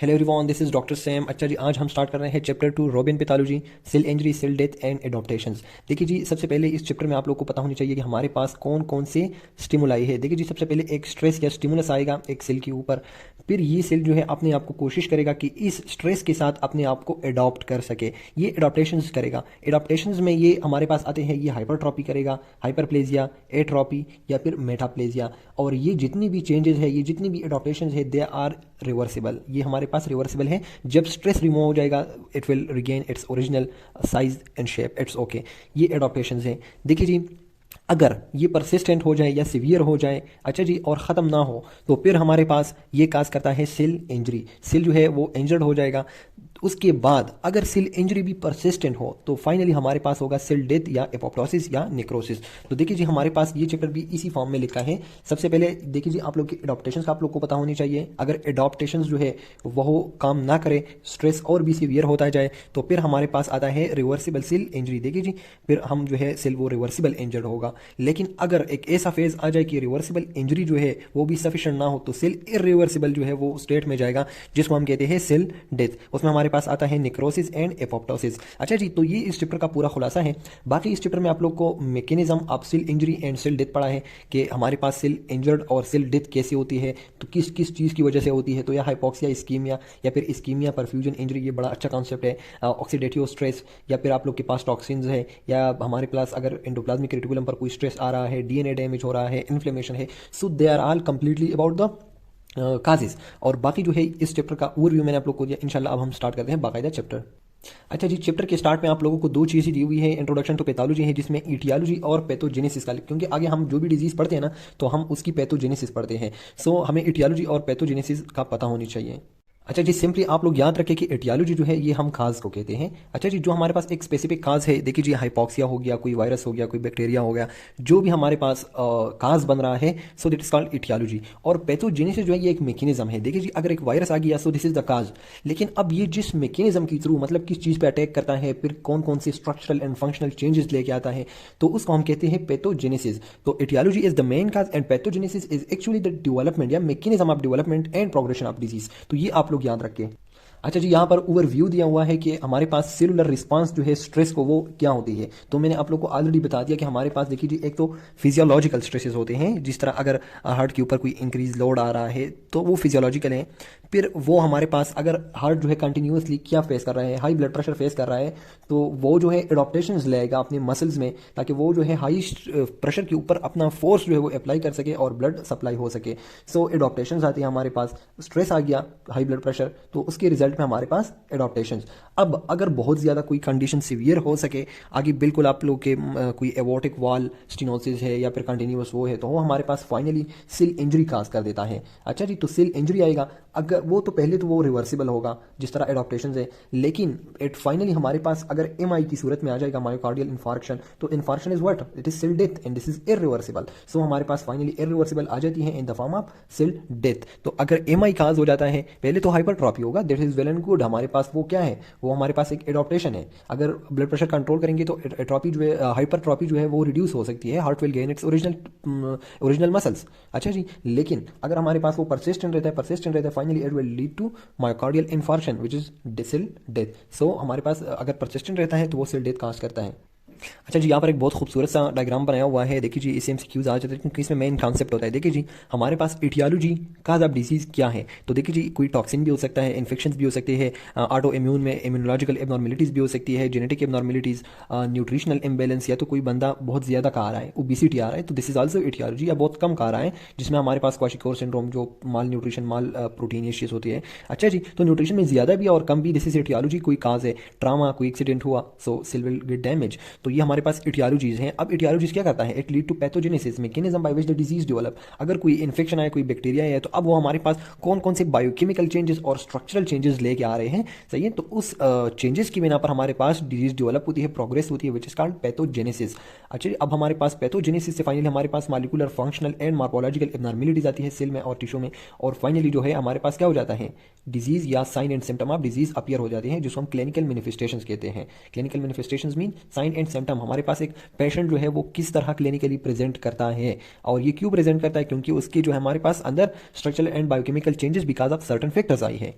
Hello everyone, this is doctor Sam. अच्छा जी, आज हम स्टार्ट कर रहे हैं chapter 2 Robin pathology, cell injury, cell death and adaptations. देखिए जी, सबसे पहले इस चैप्टर में आप लोग को पता होनी चाहिए कि हमारे पास कौन कौन से स्टिमुलाई है। देखिए जी, सबसे पहले एक स्ट्रेस या स्टिमुलस आएगा एक सेल के ऊपर। फिर ये सेल जो है अपने आप को कोशिश करेगा कि इस स्ट्रेस के साथ अपने आप को एडॉप्ट कर सके, ये एडॉप्टेशंस करेगा। एडॉप्टेशंस में ये हमारे पास आते हैं, ये हाइपरट्रॉपी करेगा, हाइपरप्लेजिया, एट्रॉपी या फिर मेटाप्लेजिया। और ये जितनी भी चेंजेस है, ये जितनी भी एडॉप्टेशंस है, दे आर रिवर्सिबल। ये हमारे पास रिवर्सिबल है। जब स्ट्रेस रिमूव हो जाएगा, it will regain its original size and shape. It's okay. ये एडॉप्टेशंस हैं। देखिए जी, अगर ये परसिस्टेंट हो जाए या सिवियर हो जाए, अच्छा जी, और ख़त्म ना हो, तो फिर हमारे पास ये काज करता है सेल इंजरी। सेल जो है वो इंजर्ड हो जाएगा। उसके बाद अगर सेल इंजरी भी परसिस्टेंट हो तो फाइनली हमारे पास होगा सेल डेथ या एपोप्टोसिस या नेक्रोसिस। तो देखिए जी, हमारे पास ये चैप्टर भी इसी फॉर्म में लिखा है। सबसे पहले देखिए जी, आप लोग की एडॉप्टेशंस का आप लोग को पता होनी चाहिए। अगर एडॉप्टेशंस जो है वो काम ना करे, स्ट्रेस और भी सीवियर होता जाए, तो फिर हमारे पास आता है रिवर्सिबल सेल इंजरी। देखिए जी, फिर हम जो है सेल वो रिवर्सिबल इंजर्ड होगा। लेकिन अगर एक ऐसा फेज आ जाए कि रिवर्सिबल इंजरी जो है वो भी सफिशिएंट ना हो, तो सेल इरिवर्सिबल जो है वो स्टेट में जाएगा, जिसको हम कहते हैं सेल डेथ। उसमें हमारे पास आता है नेक्रोसिस एंड एपोप्टोसिस। अच्छा जी, तो ये इस चैप्टर का पूरा खुलासा है। बाकी इस चैप्टर में आप लोग को mechanism of cell injury and cell death पढ़ा है कि हमारे पास सेल इंजर्ड और सेल डेथ कैसे होती है, तो किस किस चीज़ की वजह से होती है। तो या हाइपोक्सिया, इस्कीमिया या फिर इस्कीमिया परफ्यूजन इंजरी, ये बड़ा अच्छा कॉन्सेप्ट है। ऑक्सीडेटिव स्ट्रेस, या फिर आप लोग के पास टॉक्सिन्स है, या हमारे पास अगर एंडोप्लाज्मिक रेटिकुलम पर कोई स्ट्रेस आ रहा है, डीएनए डैमेज हो रहा है, इन्फ्लेमेशन है। So they are all completely about the causes. और बाकी जो है इस चैप्टर का ओवरव्यू मैंने आप लोग को दिया। इंशाल्लाह अब हम स्टार्ट करते हैं बाकायदा चैप्टर। अच्छा जी, चैप्टर के स्टार्ट में आप लोगों को दो चीज़ें दी हुई है। इंट्रोडक्शन टू पैथोलॉजी है, जिसमें इटियोलॉजी और पैथोजेनेसिस का, क्योंकि आगे हम जो भी डिजीज पढ़ते हैं ना, तो हम उसकी पैथोजेनेसिस पढ़ते हैं। सो हमें इटियोलॉजी और पैथोजेनेसिस का पता होनी चाहिए। अच्छा जी, सिंपली आप लोग याद रखें कि एटियोलॉजी जो है ये हम काज को कहते हैं। अच्छा जी, जो हमारे पास एक स्पेसिफिक काज है, देखिए जी, हाइपोक्सिया हो गया, कोई वायरस हो गया, कोई बैक्टीरिया हो गया, जो भी हमारे पास काज बन रहा है, सो दिट इज कॉल्ड एटियोलॉजी। और पैथोजेनेसिस जो है ये एक मैकेनिज्म है। देखिए जी, अगर एक वायरस आ गया, सो दिस इज द काज। लेकिन अब ये जिस मैकेनिज्म के थ्रू, मतलब किस चीज़ पे अटैक करता है, फिर कौन कौन से स्ट्रक्चरल एंड फंक्शनल चेंजेस लेके आता है, तो उसको हम कहते हैं पैथोजेनेसिस। तो aetiology is the main cause and pathogenesis is actually the development या mechanism of development and progression of disease. तो ये आप लोग याद रखें। अच्छा जी, यहाँ पर ओवरव्यू दिया हुआ है कि हमारे पास सेलुलर रिस्पांस जो है स्ट्रेस को, वो क्या होती है। तो मैंने आप लोग को ऑलरेडी बता दिया कि हमारे पास देखिए जी, एक तो फिजियोलॉजिकल स्ट्रेसेस होते हैं, जिस तरह अगर हार्ट के ऊपर कोई इंक्रीज लोड आ रहा है तो वो फिजियोलॉजिकल है। फिर वो हमारे पास अगर हार्ट जो है कंटिन्यूसली क्या फेस कर रहा है, हाई ब्लड प्रेशर फेस कर रहा है, तो वो जो है एडॉप्टेशंस लेगा अपने मसल्स में, ताकि वो जो है हाई प्रेशर के ऊपर अपना फोर्स जो है वो अप्लाई कर सके और ब्लड सप्लाई हो सके। सो एडॉप्टेशंस आती है हमारे पास। स्ट्रेस आ गया, हाई ब्लड प्रेशर, तो उसके रिजल्ट में हमारे पास एडॉप्टेशंस। अब अगर बहुत ज़्यादा कोई कंडीशन सीवियर हो सके, आगे बिल्कुल आप लोग के कोई एवोटिक वॉल स्टिनोसिस है या फिर कंटिन्यूस वो है, तो वो हमारे पास फाइनली सेल इंजरी काज कर देता है। अच्छा जी, तो सेल इंजरी आएगा, अगर वो तो पहले तो वो रिवर्सिबल होगा जिस तरह एडॉप्टेशंस है, लेकिन इट फाइनली हमारे पास अगर एमआई की सूरत में आ जाएगा, मायोकार्डियल इंफार्क्शन, तो infarction is what, it is cell death and this is irreversible. So हमारे पास फाइनली इरिवर्सिबल आ जाती है in the form of cell death. तो अगर एमआई काज हो जाता है, पहले तो हाइपरट्रॉपी होगा, that is well and good. हमारे पास वो क्या है, वो हमारे पास एक एडॉप्टेशन है। अगर ब्लड प्रेशर कंट्रोल करेंगे तो एट्रॉपी जो है, हाइपरट्रॉपी जो है वो रिड्यूस हो सकती है, heart will gain its original muscles. अच्छा जी, लेकिन अगर हमारे पास वो परसिस्टेंट रहता है, finally it will lead to myocardial infarction which is cell death. So हमारे पास अगर परसिस्टेंट रहता है तो वो सेल डेथ काज करता है। अच्छा जी, यहाँ पर एक बहुत खूबसूरत सा डायग्राम बनाया हुआ है। देखिए जी, इससे एमसीक्यूज आ जाते हैं क्योंकि इसमें मेन कॉन्सेप्ट होता है। देखिए जी, हमारे पास एटियोलॉजी काज ऑफ डिजीज क्या है। तो देखिए जी, कोई टॉक्सिन भी हो सकता है, इन्फेक्शन भी हो सकते हैं, ऑटो इम्यून में इम्यूनोलॉजिकल एबनॉर्मेलिटीज़ भी हो सकती है, जेनेटिक एबनॉर्मेलिटीज़, न्यूट्रिशनल इम्बेलेंस, या तो कोई बंदा बहुत ज़्यादा खा रहा है, ओबेसिटी आ रहा है, तो दिस इज ऑल्सो एटियोलॉजी, या बहुत कम खा रहा है, जिसमें हमारे पास क्वाशिकोर सिंड्रोम, जो माल न्यूट्रिशन, माल प्रोटीन इश्यूज होती है। अच्छा जी, तो न्यूट्रिशन में ज़्यादा भी और कम भी, दिस इज एटियोलॉजी। कोई काज है, ट्रामा, कोई एक्सीडेंट हुआ, सो सेल विल गेट डैमेज, तो ये हमारे पास एटियोलॉजीज हैं। अब एटियोलॉजीज क्या करता है, it lead to pathogenesis, mechanism by which the disease develop. अगर कोई इन्फेक्शन आए, कोई बैक्टीरिया है, तो अब वो हमारे पास कौन कौन से बायोकेमिकल चेंजेस और स्ट्रक्चरल चेंजेस लेके आ रहे हैं, सही है। तो उस चेंजेस की बिना पर हमारे पास डिजीज डेवलप होती है, प्रोग्रेस होती है, विच इज कॉल्ड पैथोजेनेसिस। अच्छा, अब हमारे पास पैथोजेनेसिस से फाइनली हमारे पास molecular, functional and morphological abnormalities आती है सेल में और टिश्यू में, और फाइनली जो है हमारे पास क्या हो जाता है, डिजीज या sign and symptom of disease appear हो जाते हैं, जिसको हम क्लिनिकल मैनिफेस्टेशंस कहते हैं। Clinical manifestations mean sign and symptom. हमारे पास एक पेशेंट जो है वो किस तरह क्लिनिकली प्रेजेंट करता है, और ये क्यों प्रेजेंट करता है, क्योंकि उसकी जो है हमारे पास अंदर structural and biochemical changes because of certain factors आई है।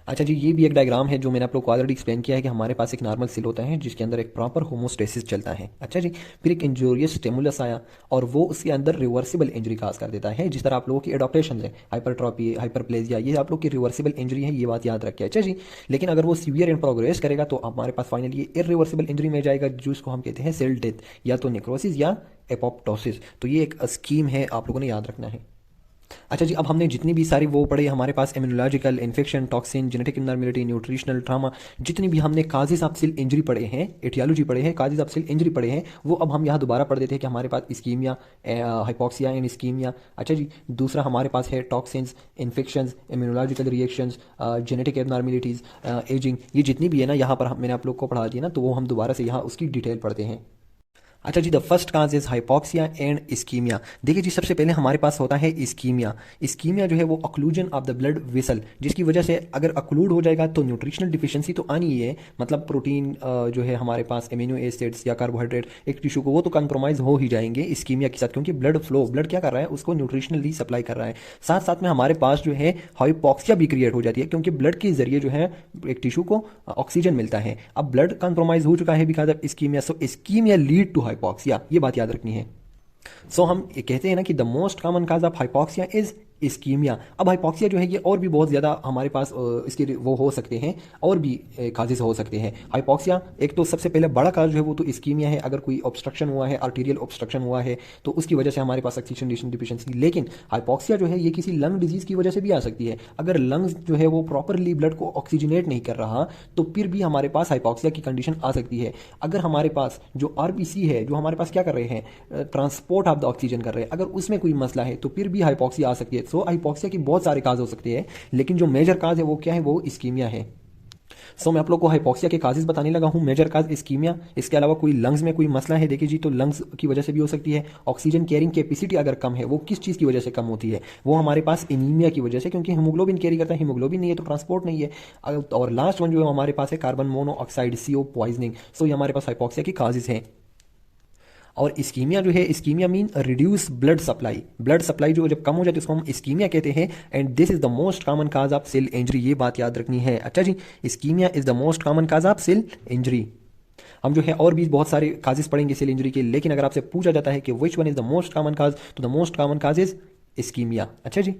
अच्छा जी, ये भी एक डायग्राम है जो मैंने आप लोग को ऑलरेडी एक्सप्लेन किया है कि हमारे पास एक नॉर्मल सेल होता है जिसके अंदर एक प्रॉपर होमोस्टेसिस चलता है। अच्छा जी, फिर एक इंजूरियस स्टिमुलस आया और वो उसके अंदर रिवर्सिबल इंजरी काज कर देता है। जिस तरह आप लोगों की एडॉप्टेशन है, हाइपरट्रॉपी, हाइपरप्लेजिया, ये आप लोग की रिवर्सिबल इंजरी है, ये बात याद रखिए। अच्छा जी, लेकिन अगर वो सीवियर एंड प्रोग्रेस करेगा तो हमारे पास फाइनली ये इरिवर्सिबल इंजरी में जाएगा, जिसको हम कहते हैं सेल डेथ, या तो नेक्रोसिस या एपोप्टोसिस। तो ये एक स्कीम है, आप लोगों ने याद रखना है। अच्छा जी, अब हमने जितनी भी सारी वो पढ़े, हमारे पास immunological, infection, toxin, genetic abnormality, nutritional trauma, जितनी भी हमने काजेज ऑफ सेल इंजरी पढ़े हैं, एटियोलॉजी पढ़े हैं, काजेज ऑफ सेल इंजरी पढ़े हैं, वो अब हम यहाँ दोबारा पढ़ देते हैं कि हमारे पास इस्कीमिया, हाइपोक्सिया एंड इस्कीमिया। अच्छा जी, दूसरा हमारे पास है toxins, infections, immunological reactions, genetic abnormalities, ageing, ये जितनी भी है ना यहाँ पर मैंने आप लोग को पढ़ा दिया ना, तो वो हम दोबारा से यहाँ उसकी डिटेल पढ़ते हैं। अच्छा जी, the first cause is hypoxia and ischaemia. देखिए जी, सबसे पहले हमारे पास होता है इस्कीमिया। इस्कीमिया जो है वो occlusion of the blood vessel, जिसकी वजह से अगर अक्लूड हो जाएगा तो न्यूट्रिशनल डिफिशियंसी तो आनी ही है, मतलब प्रोटीन जो है हमारे पास एमिनो एसिड्स या कार्बोहाइड्रेट एक टिश्यू को, वो तो कंप्रोमाइज हो ही जाएंगे इस्कीमिया के साथ, क्योंकि ब्लड फ्लो, ब्लड क्या कर रहा है, उसको न्यूट्रिशनली सप्लाई कर रहा है। साथ साथ में हमारे पास जो है हाइपोक्सिया भी क्रिएट हो जाती है, क्योंकि ब्लड के जरिए जो है एक टिश्यू को ऑक्सीजन मिलता है। अब ब्लड कंप्रोमाइज हो चुका है because of ischaemia, so ischaemia lead to hypoxia, ये बात याद रखनी है। सो हम ये कहते हैं ना कि the most common cause of hypoxia is ischaemia. अब हाइपोक्सिया जो है ये और भी बहुत ज़्यादा हमारे पास इसके वो हो सकते हैं, और भी काजेस हो सकते हैं हाइपोक्सिया। एक तो सबसे पहले बड़ा काज जो है वो तो इस्कीमिया है, अगर कोई ऑब्स्ट्रक्शन हुआ है, आर्टीरियल ऑब्स्ट्रक्शन हुआ है, तो उसकी वजह से हमारे पास ऑक्सीजन डिफिशिएंसी। लेकिन हाइपोक्सिया जो है ये किसी लंग डिजीज की वजह से भी आ सकती है। अगर लंग्स जो है वो प्रॉपरली ब्लड को ऑक्सीजनेट नहीं कर रहा तो फिर भी हमारे पास हाइपोक्सिया की कंडीशन आ सकती है। अगर हमारे पास जो आरबीसी है, जो हमारे पास क्या कर रहे हैं, ट्रांसपोर्ट ऑफ द ऑक्सीजन कर रहे हैं, अगर उसमें कोई मसला है तो फिर भी हाइपोक्सिया आ सकती है। सो हाइपोक्सिया की बहुत सारे काज हो सकते हैं, लेकिन जो मेजर काज है वो क्या है, वो इस्कीमिया है। मैं आप लोग को हाइपोक्सिया के काजेज बताने लगा हूँ। मेजर काज इस्कीमिया, इसके अलावा कोई लंग्स में कोई मसला है, देखिए जी, तो लंग्स की वजह से भी हो सकती है। ऑक्सीजन कैरिंग कैपेसिटी अगर कम है, वो किस चीज़ की वजह से कम होती है, वो हमारे पास एनीमिया की वजह से, क्योंकि हीमोग्लोबिन कैरी करता है, हीमोग्लोबिन नहीं है तो ट्रांसपोर्ट नहीं है। और लास्ट वन जो है हमारे पास है कार्बन मोनोऑक्साइड, CO पॉइजनिंग। सो ये हमारे पास हाइपोक्सिया की काजेज हैं। और इस्कीमिया जो है, ischaemia mean reduce blood supply, blood supply जो जब कम हो जाती है उसको हम इस्कीमिया कहते हैं। And this is the most common cause of cell injury, ये बात याद रखनी है। अच्छा जी, ischaemia is the most common cause of cell injury. हम जो है और भी बहुत सारे काजेस पढ़ेंगे सेल इंजरी के, लेकिन अगर आपसे पूछा जाता है कि which one is the most common cause, तो the most common cause is ischaemia. अच्छा जी।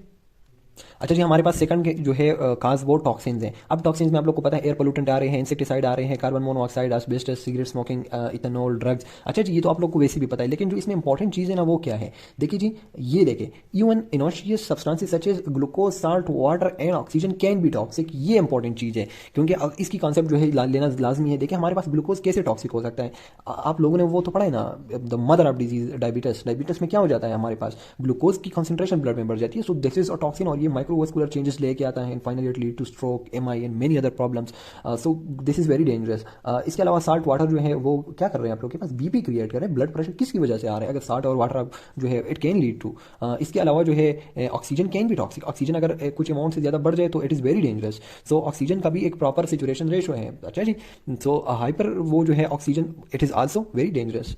अच्छा जी, हमारे पास सेकंड जो है काज वो टॉक्सिन्स हैं। अब टॉक्सिन्स में आप लोग को पता है एयर पोल्यूटेंट आ रहे हैं, इंसेक्टिसाइड आ रहे हैं, carbon monoxide, asbestos, cigarette smoking, ethanol, drugs. अच्छा जी, ये तो आप लोग को वैसे भी पता है, लेकिन जो इसमें इंपॉर्टेंट चीज़ है ना वो क्या है, देखिए जी, ये देखिए, even innocuous substances such as glucose, salt, water and oxygen can be toxic. ये इंपॉर्टेंट चीज़ है, क्योंकि इसकी कॉन्सेप्ट जो है लेना लाजमी है। देखिए हमारे पास ग्लूकोज कैसे टॉक्सिक हो सकता है, आप लोगों ने वो तो पढ़ा है ना, the mother of disease diabetes. Diabetes में क्या हो जाता है, हमारे पास ग्लूकोज की कॉन्सेंट्रेशन ब्लड में बढ़ जाती है। सो दिस इज अ टॉक्सिन, और ये माइक्रोवास्कुलर चेंजेस लेके आता है, and finally it lead two stroke, MI and many other problems. So this is very dangerous. इसके अलावा साल्ट वाटर जो है वो क्या कर रहे हैं, आप लोग के पास बीपी क्रिएट कर रहे हैं, ब्लड प्रेशर किसकी वजह से आ रहा है, अगर साल्ट और वाटर जो है इट कैन लीड टू। इसके अलावा जो है ऑक्सीजन कैन भी टॉक्सिक, ऑक्सीजन अगर कुछ अमाउंट से ज़्यादा बढ़ जाए तो it is very dangerous. So oxygen का भी एक प्रॉपर सिचुएशन रेशो है। अच्छा जी, सो हाइपर वो जो है oxygen, it is also very dangerous.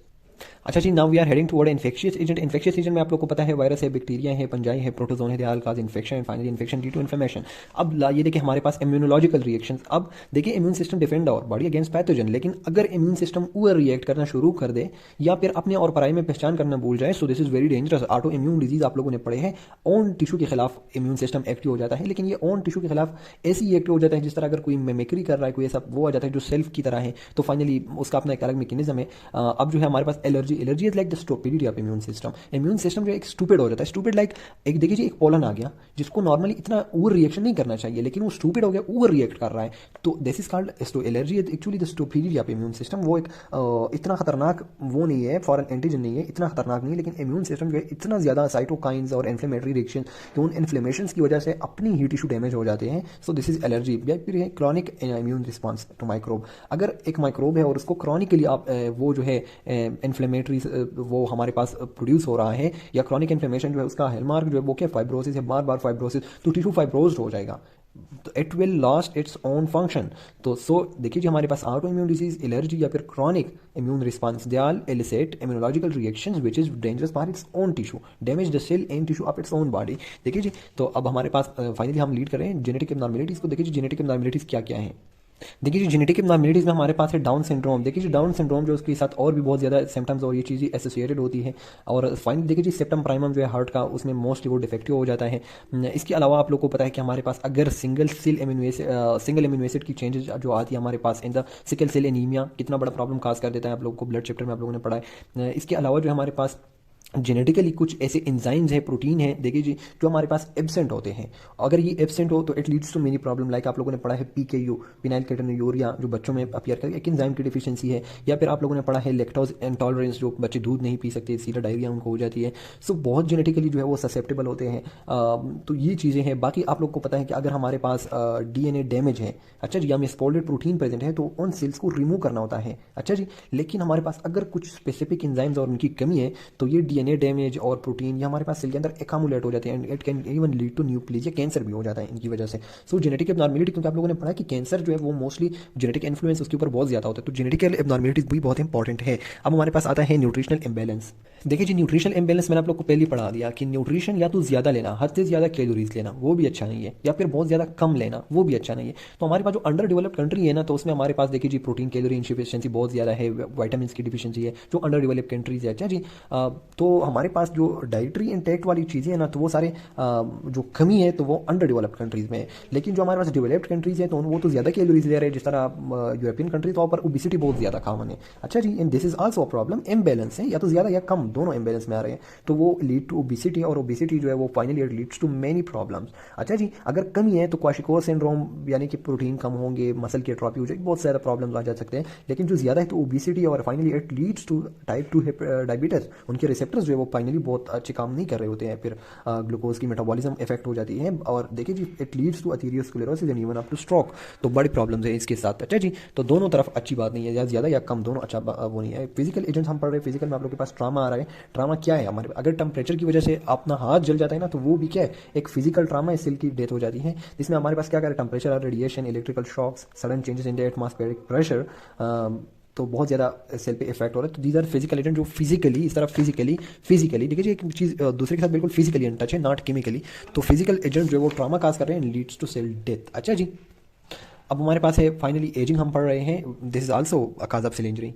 अच्छा जी, now we are heading toward infectious agent. Infectious agent में आप लोग को पता है वायरस है, बैक्टीरिया है, पंजाई है, प्रोटोजोन है, they all cause infection and finally infection due to inflammation. अब ये देखिए हमारे पास इम्यूनोलॉजिकल रिएक्शंस। अब देखिए immune system defend our body against pathogen, लेकिन अगर इम्यून सिस्टम ओवर रिएक्ट करना शुरू कर दे या फिर अपने और पराई में पहचान करना भूल जाए, सो this is very dangerous. Auto immune disease आप लोगों ने पढ़े हैं, ओन टिश्यू के खिलाफ इम्यून सिस्टम एक्टिव हो जाता है, लेकिन ये ओन टिश्यू के खिलाफ ऐसे ही एक्टिव हो जाता है जिस तरह अगर कोई मेमिक्री कर रहा है, कोई ऐसा वो आ जाता है जो सेल्फ की तरह है, तो फाइनली उसका अपना एक अलग मैकेनिज्म है। अब जो है हमारे पास allergy, allergy is like the stupidity of immune system. Immune system जो एक स्टूपिड हो जाता है, स्टूपिड लाइक एक देखिए जी, एक पोलन आ गया जिसको नॉर्मली इतना ओवर रिएक्शन नहीं करना चाहिए, लेकिन वो स्टूपिड हो गया, ओवर रिएक्ट कर रहा है, तो this is called allergy. Actually the stupidity of immune system, वो एक इतना खतरनाक वो नहीं है, फॉरेन एंटीजन नहीं है, इतना खतरनाक नहीं है, लेकिन इम्यून सिस्टम जो है इतना ज़्यादा साइटोकाइंस और इन्फ्लेमेटरी रिएक्शन, कि उन इन्फ्लेमेशन की वजह से अपनी ही टिश्यू डैमेज हो जाते हैं। So this is allergy. या फिर है chronic immune response to microbe. अगर एक माइक्रोब है और उसको क्रॉनिकली आप वो जो है इन्फ्लेमेटरी वो हमारे पास प्रोड्यूस हो रहा है, या क्रॉनिक इन्फ्लेमेशन जो है उसका हेलमार्क जो है वो क्या, फाइब्रोसिस है, बार बार फाइब्रोसिस, तो टिश्यू फाइब्रोज्ड हो जाएगा। तो it will lost its own function. तो सो देखिए जी, हमारे पास ऑटो इम्यून डिजीज, एलर्जी या फिर chronic immune response, they all elicit immunological reactions which is dangerous for its own tissue, damage the cell and tissue of its own body. देखिए जी, तो अब हमारे पास फाइनली हम लीड करें जेनेटिक एबनॉर्मेलिटीज को। देखिए जी, जेनेटिक एबनॉर्मेलिटीज क्या क्या है। देखिए जी, जेनेटिक एबनॉर्मेलिटीज में हमारे पास है डाउन सिंड्रोम। देखिए जी, डाउन सिंड्रोम जो उसके साथ और भी बहुत ज़्यादा सिम्टम्स और ये चीज़ें एसोसिएटेड होती है। और फाइनली देखिए जी, सेप्टम प्राइमम जो है हार्ट का, उसमें मोस्टली वो डिफेक्टिव हो जाता है। इसके अलावा आप लोग को पता है कि हमारे पास अगर सिंगल एमिनो एसिड की चेंजेस जो आती है हमारे पास in the sickle cell anaemia, कितना बड़ा प्रॉब्लम काज कर देता है आप लोगों को, ब्लड चैप्टर में आप लोगों ने पढ़ा है। इसके अलावा जो हमारे पास जेनेटिकली कुछ ऐसे एंजाइम्स हैं, प्रोटीन है, देखिए जी, जो हमारे पास एब्सेंट होते हैं। अगर ये एब्सेंट हो तो it leads to many problem, like आप लोगों ने पढ़ा है पीकेयू, पिनाइल केटोन्यूरिया, जो बच्चों में अपीयर करके एक एंजाइम की डिफिशियंसी है। या फिर आप लोगों ने पढ़ा है लैक्टोज इंटॉलरेंस, जो बच्चे दूध नहीं पी सकते, सीधा डायरिया उनको हो जाती है। सो बहुत जेनेटिकली जो है वो ससेप्टेबल होते हैं। तो ये चीज़ें हैं। बाकी आप लोग को पता है कि अगर हमारे पास डीएनए डैमेज है, अच्छा जी, या मिसफोल्डेड प्रोटीन प्रेजेंट है, तो उन सेल्स को रिमूव करना होता है, अच्छा जी। लेकिन हमारे पास अगर कुछ स्पेसिफिक एंजाइम्स और उनकी कमी है, तो ये डीएनए डैमेज और प्रोटीन या हमारे पास सेल के अंदर एकामुलेट हो जाते हैं and it can even lead to neoplasia, cancer भी हो जाता है इनकी वजह से। सो जेनेटिक एबनॉर्मेलिटी, क्योंकि आप लोगों ने पढ़ा कि कैंसर जो है वो मोस्टली जेनेटिक इन्फ्लुएंस उसके ऊपर बहुत ज्यादा होता है, तो जेनेटिकल एबनॉर्मेलिटीज भी बहुत इंपॉर्टेंट है। अब हमारे पास आता है न्यूट्रिशनल इम्बैलेंस। देखिए जी, न्यूट्रिशनल इम्बैलेंस मैंने आप लोग को पहले ही पढ़ा दिया कि न्यूट्रिशन या तो ज्यादा लेना, हद से ज्यादा कैलोरीज लेना, वो भी अच्छा नहीं है, या फिर बहुत ज्यादा कम लेना, वो भी अच्छा नहीं है। तो हमारे पास जो अंडर डेवलप्ड कंट्री है ना, तो उसमें हमारे पास देखिए जी, प्रोटीन कैलोरी इनफिशियंसी बहुत ज्यादा है, वाइटामिन की डिफिशियंसी है, जो अंडर डेवलप्ड कंट्रीज है, अच्छा जी। तो हमारे पास जो डाइटरी इंटेक्ट वाली चीज़ें हैं ना, तो वो सारे जो कमी है तो वो अंडर डेवलप्ड कंट्रीज़ में है। लेकिन जो हमारे पास डेवलप्ड कंट्रीज़ हैं तो वो तो ज़्यादा कैलोरीज ले रहे हैं, जिस तरह यूरोपियन कंट्रीज, तो पर ओबिसिटी बहुत ज़्यादा कॉमन है, अच्छा जी। And this is also a problem, imbalance है, या तो ज़्यादा या कम, दोनों इम्बैलेंस में आ रहे हैं, तो वो लीड टू ओबिसिटी, और ओबिसिटी जो है वो finally it leads to many problems, अच्छा जी। अगर कमी है तो क्वाशिकोर सिंड्रोम, यानी कि प्रोटीन कम होंगे, मसल की एट्रोफी हो जाएगी, बहुत सारे प्रॉब्लम्स आ जा सकते हैं। लेकिन जो ज़्यादा है तो ओबिसिटी, और finally it leads to type 2 diabetes, उनके रिसेप्टर्स जो है वो फाइनली बहुत अच्छे काम नहीं कर रहे होते हैं, फिर ग्लूकोज की मेटाबॉलिज्म इफेक्ट हो जाती है, और देखिए जी, it leads to atherosclerosis and even up to stroke. तो बड़ी प्रॉब्लम्स है इसके साथ, अच्छा जी। तो दोनों तरफ अच्छी बात नहीं है, या ज़्यादा या कम, दोनों अच्छा वो नहीं है। फिजिकल एजेंट्स हम पढ़ रहे हैं, फिजिकल में आप लोग के पास ट्रामा आ रहा है। ट्रामा क्या है हमारे, अगर टेम्परेचर की वजह से अपना हाथ जल जाता है ना, तो वो भी क्या है, एक फिजिकल ट्रामा है, सेल की डेथ हो जाती है, जिसमें हमारे पास क्या क्या है, temperature, radiation, electrical shocks, sudden changes in the atmospheric pressure, तो बहुत ज़्यादा सेल पे इफेक्ट हो रहा है। तो दीज आर फिजिकल एजेंट जो फिजिकली, इस तरह फिजिकली देखिए जी, एक चीज़ दूसरे के साथ बिल्कुल फिजिकली टच है, नॉट केमिकली। तो फिजिकल एजेंट जो है वो ट्रामा काज कर रहे हैं, लीड्स टू सेल डेथ, अच्छा जी। अब हमारे पास है फाइनली एजिंग, हम पढ़ रहे हैं, this is also a cause of cell injury.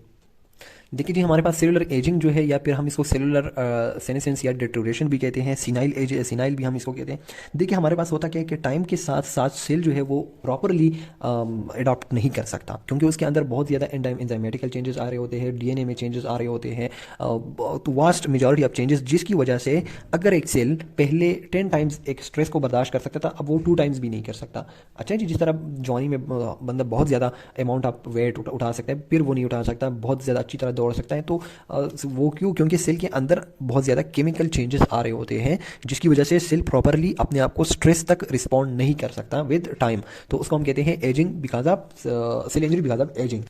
देखिए जी, हमारे पास सेलुलर एजिंग जो है, या फिर हम इसको सेलुलर सेनेसेंस या डिटोरेशन भी कहते हैं, सीनाइल एज, सीनाइल भी हम इसको कहते हैं। देखिए हमारे पास होता क्या है कि टाइम के साथ साथ सेल जो है वो प्रॉपरली अडॉप्ट नहीं कर सकता, क्योंकि उसके अंदर बहुत ज़्यादा एंजाइमेटिकल चेंजेस आ रहे होते हैं, डीएनए में चेंजेस आ रहे होते हैं, तो वास्ट मेजॉरिटी ऑफ चेंजेस, जिसकी वजह से अगर एक सेल पहले 10 टाइम्स एक स्ट्रेस को बर्दाश्त कर सकता था, अब वो 2 टाइम्स भी नहीं कर सकता, अच्छा जी। जिस तरह जवानी में बंदा बहुत ज़्यादा अमाउंट ऑफ वेट उठा सकता है, फिर वो नहीं उठा सकता, बहुत ज़्यादा अच्छी तरह दौड़ सकता है, तो वो क्यों, क्योंकि सेल के अंदर बहुत ज़्यादा केमिकल चेंजेस आ रहे होते हैं, जिसकी वजह से सेल प्रॉपरली अपने आप को स्ट्रेस तक रिस्पॉन्ड नहीं कर सकता विद टाइम। तो उसको हम कहते हैं ageing, because of cell injury, because of ageing.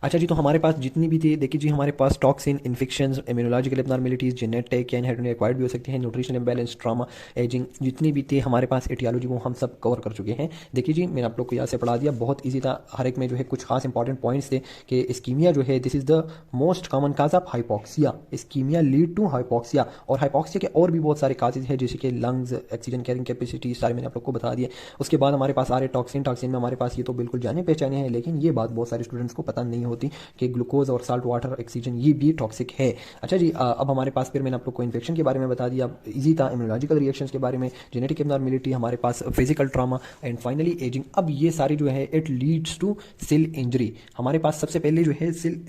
अच्छा जी, तो हमारे पास जितनी भी थी, देखिए जी, हमारे पास toxin, infections, immunological abnormalities, genetic and hereditary acquired भी हो सकती हैं, न्यूट्रिशन इम्बैलेंस, ट्रॉमा, एजिंग, जितनी भी थी हमारे पास एटियोलॉजी, वो हम सब कवर कर चुके हैं। देखिए जी, मैंने आप लोग को यहाँ से पढ़ा दिया, बहुत ईजी था, हर एक में जो है कुछ खास इंपॉर्टेंट पॉइंट्स थे कि इस्कीमिया जो है, this is the most common cause of hypoxia, ischaemia lead to hypoxia, और हाइपोक्सिया के और भी बहुत सारे काजेज हैं, जैसे कि लंग्स, ऑक्सीजन कैरिंग कैपेसिटी, सारे मैंने आप लोग को बता दिए। उसके बाद हमारे पास आ रहे टॉक्सिन, टॉक्सिन में हमारे पास ये तो बिल्कुल जाने पहचाने हैं, लेकिन ये बात बहुत सारे स्टूडेंट्स को पता नहीं होती कि ग्लूकोज और साल्ट वाटर ऑक्सीजन ये भी टॉक्सिक है, अच्छा जी। अब हमारे पास फिर मैंने आप लोग को इन्फेक्शन के बारे में बता दिया, इजी था, इम्यूनोलॉजिकल रिएक्शंस के बारे में, जेनेटिक एबनॉर्मेलिटी, हमारे पास physical trauma, and finally ageing. अब ये सारी जो है it leads to cell injury. हमारे पास सबसे पहले जो है सेल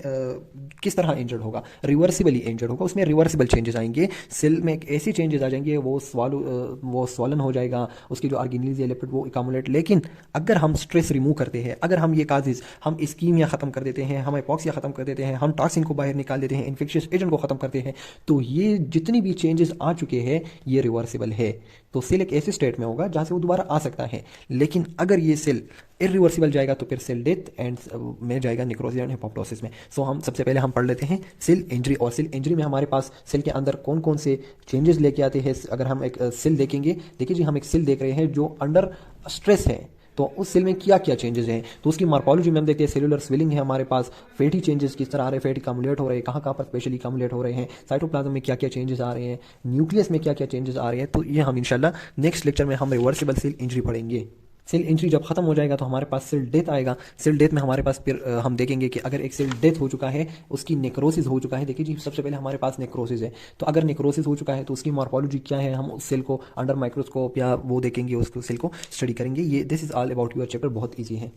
किस तरह इंजर्ड होगा, रिवर्सिबली इंजर्ड होगा, उसमें रिवर्सिबल चेंजेस आएंगे, सेल में एक ऐसे चेंजेस आ जाएंगे, वो स्वॉलन हो जाएगा, उसकी जो ऑर्गेनीज या लिपिड वो इकामुलेट। लेकिन अगर हम स्ट्रेस रिमूव करते हैं, अगर हम ये काजेज, हम इस्कीमिया खत्म कर देते हैं, हम हाइपोक्सिया खत्म कर देते हैं, हम टॉक्सिन को बाहर निकाल देते हैं, इन्फेक्शियस एजेंट को खत्म करते हैं, तो ये जितनी भी चेंजेस आ चुके हैं ये रिवर्सिबल है। तो सेल एक ऐसे स्टेट में होगा जहां से वो दोबारा आ सकता है। लेकिन अगर ये सेल इरिवर्सिबल जाएगा तो फिर सेल डेथ एंड में जाएगा निक्रोसिस एंड एपोप्टोसिस में। सो हम सबसे पहले हम पढ़ लेते हैं सेल इंजरी, और सेल इंजरी में हमारे पास सेल के अंदर कौन कौन से चेंजेस लेके आते हैं। अगर हम एक सेल देखेंगे, देखिए जी, हम एक सेल देख रहे हैं जो अंडर स्ट्रेस है, तो उस सेल में क्या क्या चेंजेस हैं, तो उसकी मार्पोलॉजी में हम देखते हैं सेलुलर स्विलिंग है हमारे पास, फैटी चेंजेस किस तरह आ रहे हैं, फैटी कम्युलेट हो रहे हैं, कहाँ पर स्पेशली कम्युलेट हो रहे हैं, साइटोप्लाज्म में क्या क्या चेंजेस आ रहे हैं, न्यूक्लियस में क्या क्या चेंजेस आ रहे हैं। तो ये हम इंशाल्लाह नेक्स्ट लेक्चर में हम रिवर्सिबल सेल इंजरी पढ़ेंगे। सेल इंजरी जब खत्म हो जाएगा तो हमारे पास सेल डेथ आएगा। सेल डेथ में हमारे पास फिर हम देखेंगे कि अगर एक सेल डेथ हो चुका है, उसकी नेक्रोसिस हो चुका है। देखिए जी, सबसे पहले हमारे पास नेक्रोसिस है, तो अगर नेक्रोसिस हो चुका है तो उसकी मॉर्फोलॉजी क्या है, हम उस सेल को अंडर माइक्रोस्कोप या वो देखेंगे, उस सेल को स्टडी करेंगे। ये this is all about your chapter, बहुत ईजी है।